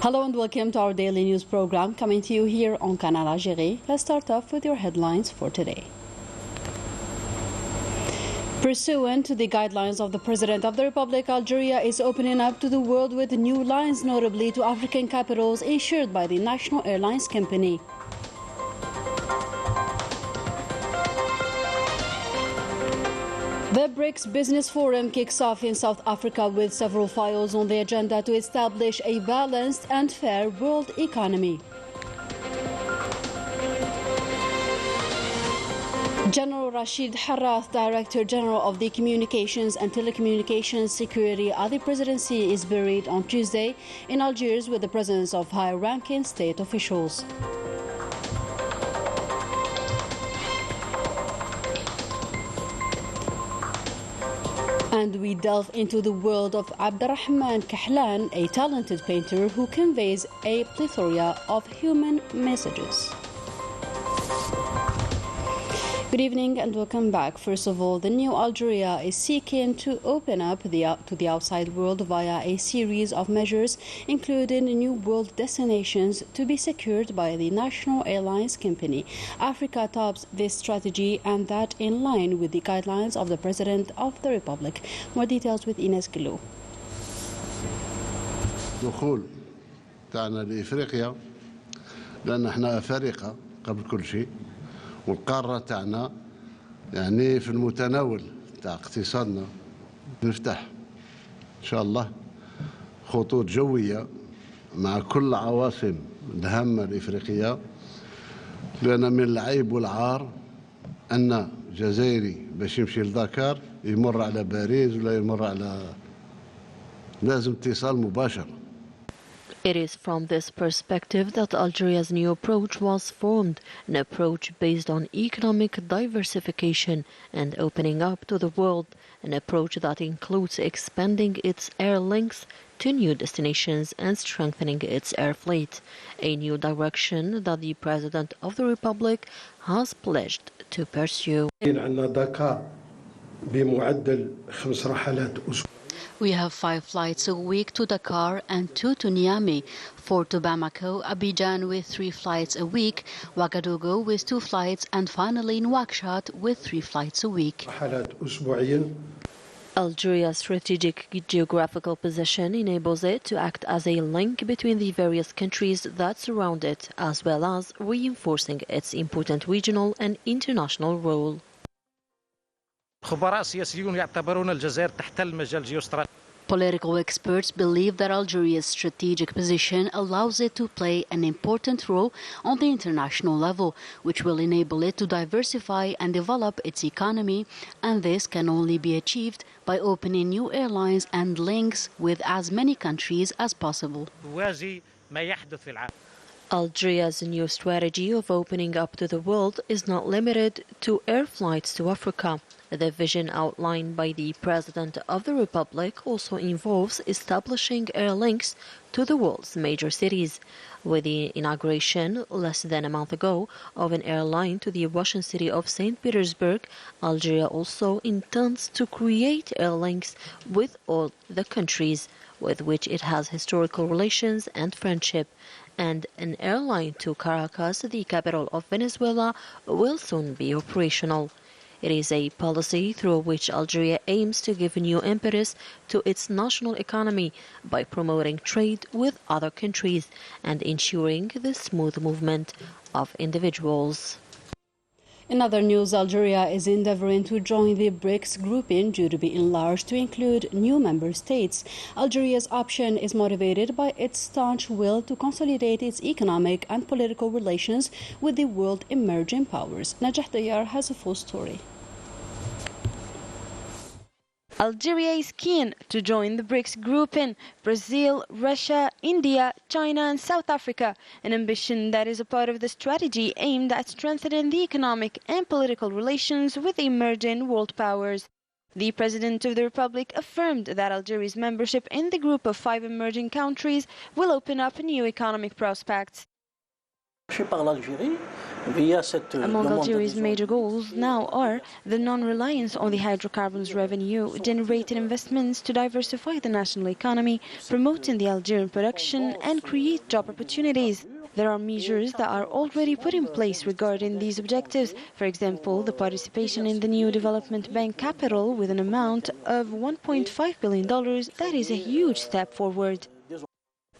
Hello and welcome to our daily news program coming to you here on Canal Algérie. Let's start off with your headlines for today. Pursuant to the guidelines of the President of the Republic, Algeria is opening up to the world with new lines, notably to African capitals, insured by the National Airlines company. The BRICS Business Forum kicks off in South Africa with several files on the agenda to establish a balanced and fair world economy. General Rashid Harrath, Director General of the Communications and Telecommunications Security at the Presidency, is buried on Tuesday in Algiers with the presence of high-ranking state officials. And we delve into the world of Abderrahman Kahlan, a talented painter who conveys a plethora of human messages. Good evening and welcome back. First of all, the new Algeria is seeking to open up to the outside world via a series of measures, including new world destinations to be secured by the National Airlines company. Africa tops this strategy, and that in line with the guidelines of the President of the Republic. More details with Ines Gilou. دخول تاعنا لإفريقيا لأن احنا أفارقة قبل كل شيء، والقارة تاعنا يعني في المتناول تاع اقتصادنا. نفتح إن شاء الله خطوط جوية مع كل العواصم الهامة الإفريقية، لأن من العيب والعار أن جزائري باش يمشي لدكار يمر على باريس ولا يمر على، لازم اتصال مباشر. It is from this perspective that Algeria's new approach was formed, an approach based on economic diversification and opening up to the world, an approach that includes expanding its air links to new destinations and strengthening its air fleet, a new direction that the President of the Republic has pledged to pursue. We have 5 flights a week to Dakar and 2 to Niamey, 4 to Bamako, Abidjan with 3 flights a week, Ouagadougou with 2 flights, and finally Nouakchott with 3 flights a week. Algeria's strategic geographical position enables it to act as a link between the various countries that surround it, as well as reinforcing its important regional and international role. Political experts believe that Algeria's strategic position allows it to play an important role on the international level, which will enable it to diversify and develop its economy, and this can only be achieved by opening new airlines and links with as many countries as possible. Algeria's new strategy of opening up to the world is not limited to air flights to Africa. The vision outlined by the President of the Republic also involves establishing air links to the world's major cities. With the inauguration less than a month ago of an airline to the Russian city of St. Petersburg, Algeria also intends to create air links with all the countries with which it has historical relations and friendship. And an airline to Caracas, the capital of Venezuela, will soon be operational. It is a policy through which Algeria aims to give new impetus to its national economy by promoting trade with other countries and ensuring the smooth movement of individuals. In other news, Algeria is endeavoring to join the BRICS grouping due to be enlarged to include new member states. Algeria's option is motivated by its staunch will to consolidate its economic and political relations with the world emerging powers. Najah Dayar has a full story. Algeria is keen to join the BRICS grouping: Brazil, Russia, India, China and South Africa, an ambition that is a part of the strategy aimed at strengthening the economic and political relations with emerging world powers. The President of the Republic affirmed that Algeria's membership in the group of 5 emerging countries will open up new economic prospects. Among Algeria's major goals now are the non-reliance on the hydrocarbons revenue, generating investments to diversify the national economy, promoting the Algerian production, and create job opportunities. There are measures that are already put in place regarding these objectives. For example, the participation in the new development bank capital with an amount of $1.5 billion. That is a huge step forward.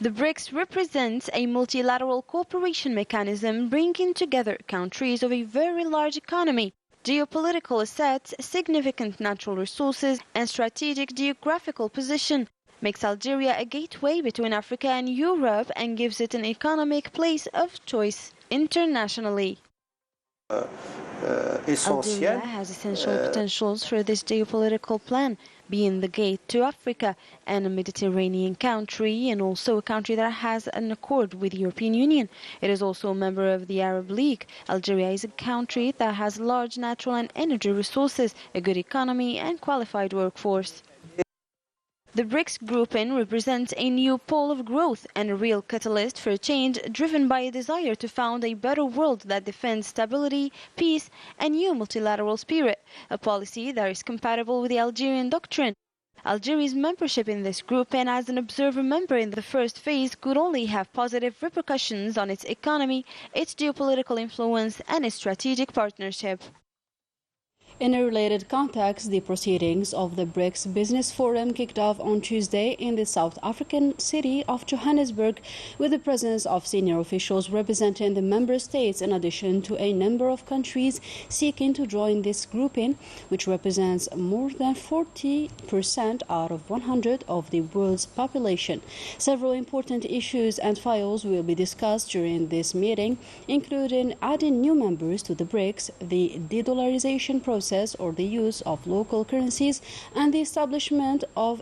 The BRICS represents a multilateral cooperation mechanism bringing together countries of a very large economy, geopolitical assets, significant natural resources, and strategic geographical position. Makes Algeria a gateway between Africa and Europe and gives it an economic place of choice internationally. Algeria has essential potentials for this geopolitical plan, being the gate to Africa and a Mediterranean country, and also a country that has an accord with the European Union. It is also a member of the Arab League. Algeria is a country that has large natural and energy resources, a good economy, and qualified workforce. The BRICS grouping represents a new pole of growth and a real catalyst for change driven by a desire to found a better world that defends stability, peace, and new multilateral spirit, a policy that is compatible with the Algerian doctrine. Algeria's membership in this grouping as an observer member in the first phase could only have positive repercussions on its economy, its geopolitical influence, and its strategic partnership. In a related context, the proceedings of the BRICS Business Forum kicked off on Tuesday in the South African city of Johannesburg with the presence of senior officials representing the member states in addition to a number of countries seeking to join this grouping, which represents more than 40% out of 100 of the world's population. Several important issues and files will be discussed during this meeting, including adding new members to the BRICS, the de-dollarization process or the use of local currencies, and the establishment of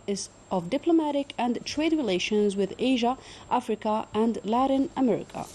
diplomatic and trade relations with Asia, Africa, and Latin America.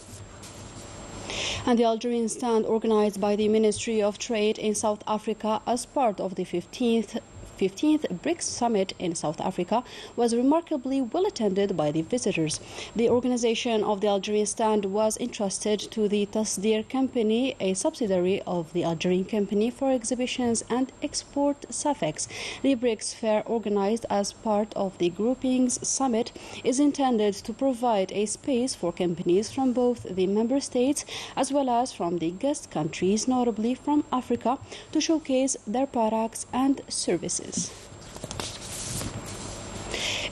And the Algerian Stand, organized by the Ministry of Trade in South Africa as part of the 15th BRICS Summit in South Africa, was remarkably well attended by the visitors. The organization of the Algerian Stand was entrusted to the Tasdir Company, a subsidiary of the Algerian Company for Exhibitions and Export SAFEX. The BRICS Fair, organized as part of the grouping's summit, is intended to provide a space for companies from both the member states as well as from the guest countries, notably from Africa, to showcase their products and services.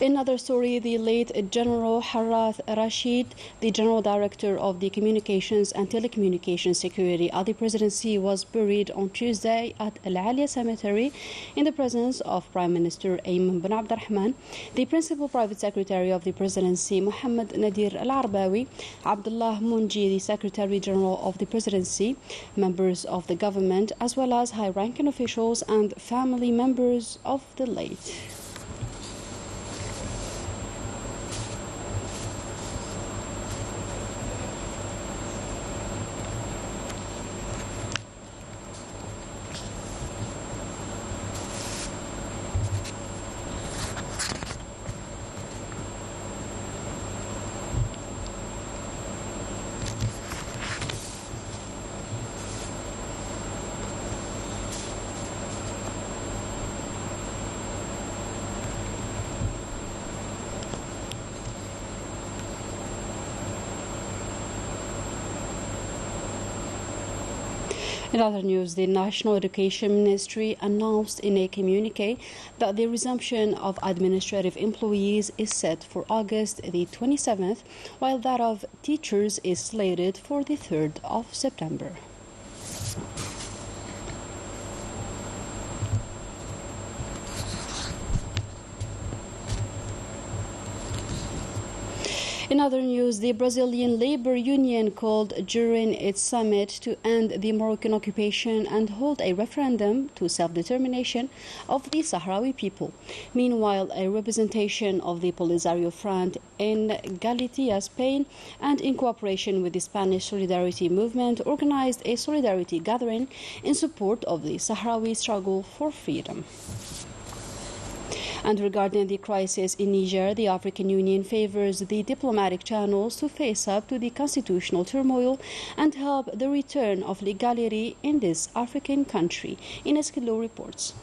In another story, the late General Harath Rashid, the General Director of the Communications and Telecommunications Security at the Presidency, was buried on Tuesday at Al Alia Cemetery in the presence of Prime Minister Ayman bin Abdurrahman, the Principal Private Secretary of the Presidency, Mohammed Nadir Al-Arbawi, Abdullah Munji, the Secretary General of the Presidency, members of the government, as well as high-ranking officials and family members of the late. In other news, the National Education Ministry announced in a communique that the resumption of administrative employees is set for August the 27th, while that of teachers is slated for the 3rd of September. In other news, the Brazilian Labor Union called during its summit to end the Moroccan occupation and hold a referendum to self-determination of the Sahrawi people. Meanwhile, a representation of the Polisario Front in Galicia, Spain, and in cooperation with the Spanish Solidarity Movement, organized a solidarity gathering in support of the Sahrawi struggle for freedom. And regarding the crisis in Niger, the African Union favors the diplomatic channels to face up to the constitutional turmoil and help the return of legality in this African country. Ines Kilo reports.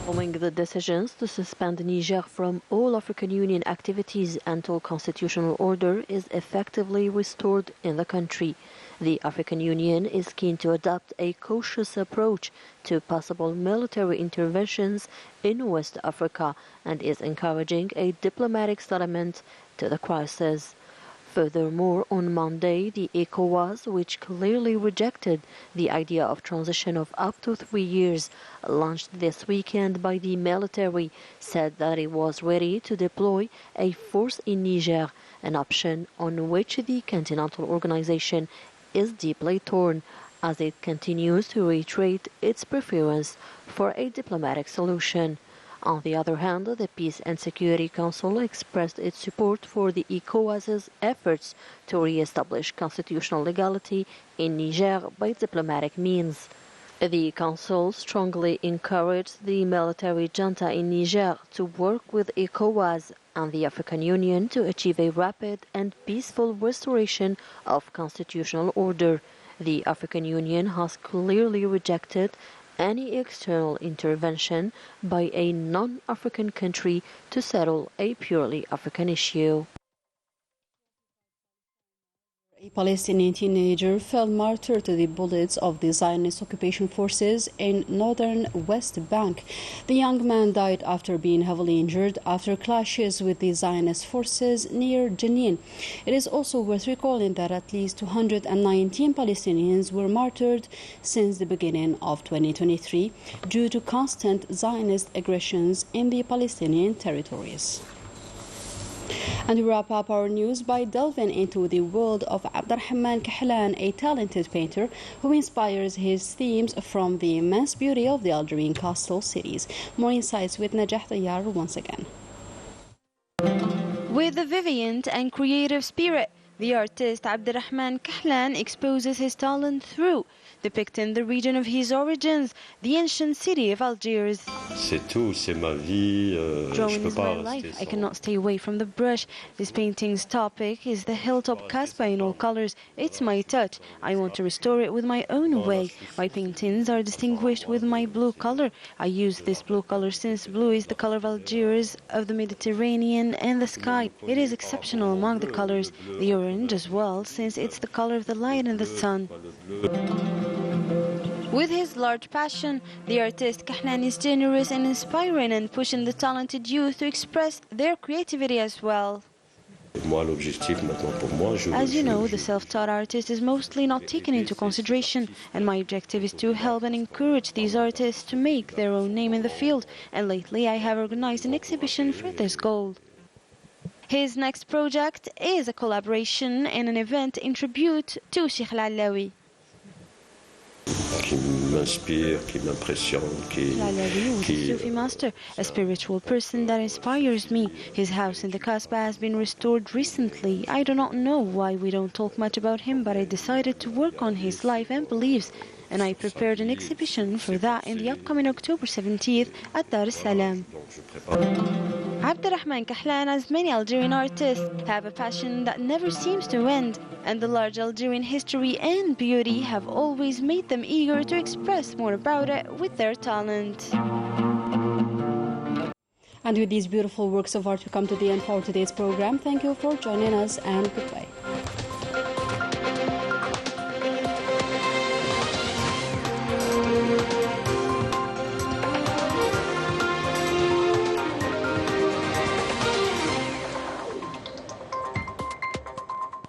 Following the decisions to suspend Niger from all African Union activities until constitutional order is effectively restored in the country, the African Union is keen to adopt a cautious approach to possible military interventions in West Africa and is encouraging a diplomatic settlement to the crisis. Furthermore, on Monday, the ECOWAS, which clearly rejected the idea of transition of up to 3 years, launched this weekend by the military, said that it was ready to deploy a force in Niger, an option on which the Continental Organization is deeply torn, as it continues to reiterate its preference for a diplomatic solution. On the other hand, the Peace and Security Council expressed its support for the ECOWAS's efforts to re-establish constitutional legality in Niger by diplomatic means. The Council strongly encouraged the military junta in Niger to work with ECOWAS and the African Union to achieve a rapid and peaceful restoration of constitutional order. The African Union has clearly rejected any external intervention by a non-African country to settle a purely African issue. A Palestinian teenager fell martyred to the bullets of the Zionist occupation forces in northern West Bank. The young man died after being heavily injured after clashes with the Zionist forces near Jenin. It is also worth recalling that at least 219 Palestinians were martyred since the beginning of 2023 due to constant Zionist aggressions in the Palestinian territories. And we wrap up our news by delving into the world of Abderrahman Kahlan, a talented painter who inspires his themes from the immense beauty of the Algerian coastal cities. More insights with Najah Tayyar once again. With a vibrant and creative spirit, the artist Abderrahman Kahlan exposes his talent through depicting the region of his origins, the ancient city of Algiers. Drawing is my life. I cannot stay away from the brush. This painting's topic is the hilltop Kasbah in all colors. It's my touch. I want to restore it with my own way. My paintings are distinguished with my blue color. I use this blue color since blue is the color of Algiers, of the Mediterranean and the sky. It is exceptional among the colors. The orange as well, since it's the color of the light and the sun. With his large passion, the artist Kahlan is generous and inspiring and pushing the talented youth to express their creativity as well. As you know, the self-taught artist is mostly not taken into consideration, and my objective is to help and encourage these artists to make their own name in the field, and lately I have organized an exhibition for this goal. His next project is a collaboration and an event in tribute to Sheikh Al-Alawi. Al-Alawi was a Sufi master, a spiritual person that inspires me. His house in the Kasbah has been restored recently. I do not know why we don't talk much about him, but I decided to work on his life and beliefs, and I prepared an exhibition for that in the upcoming October 17th at Dar es Salaam. Abderrahman Kahlan, as many Algerian artists, have a passion that never seems to end, and the large Algerian history and beauty have always made them eager to express more about it with their talent. And with these beautiful works of art, we come to the end for today's program. Thank you for joining us, and goodbye.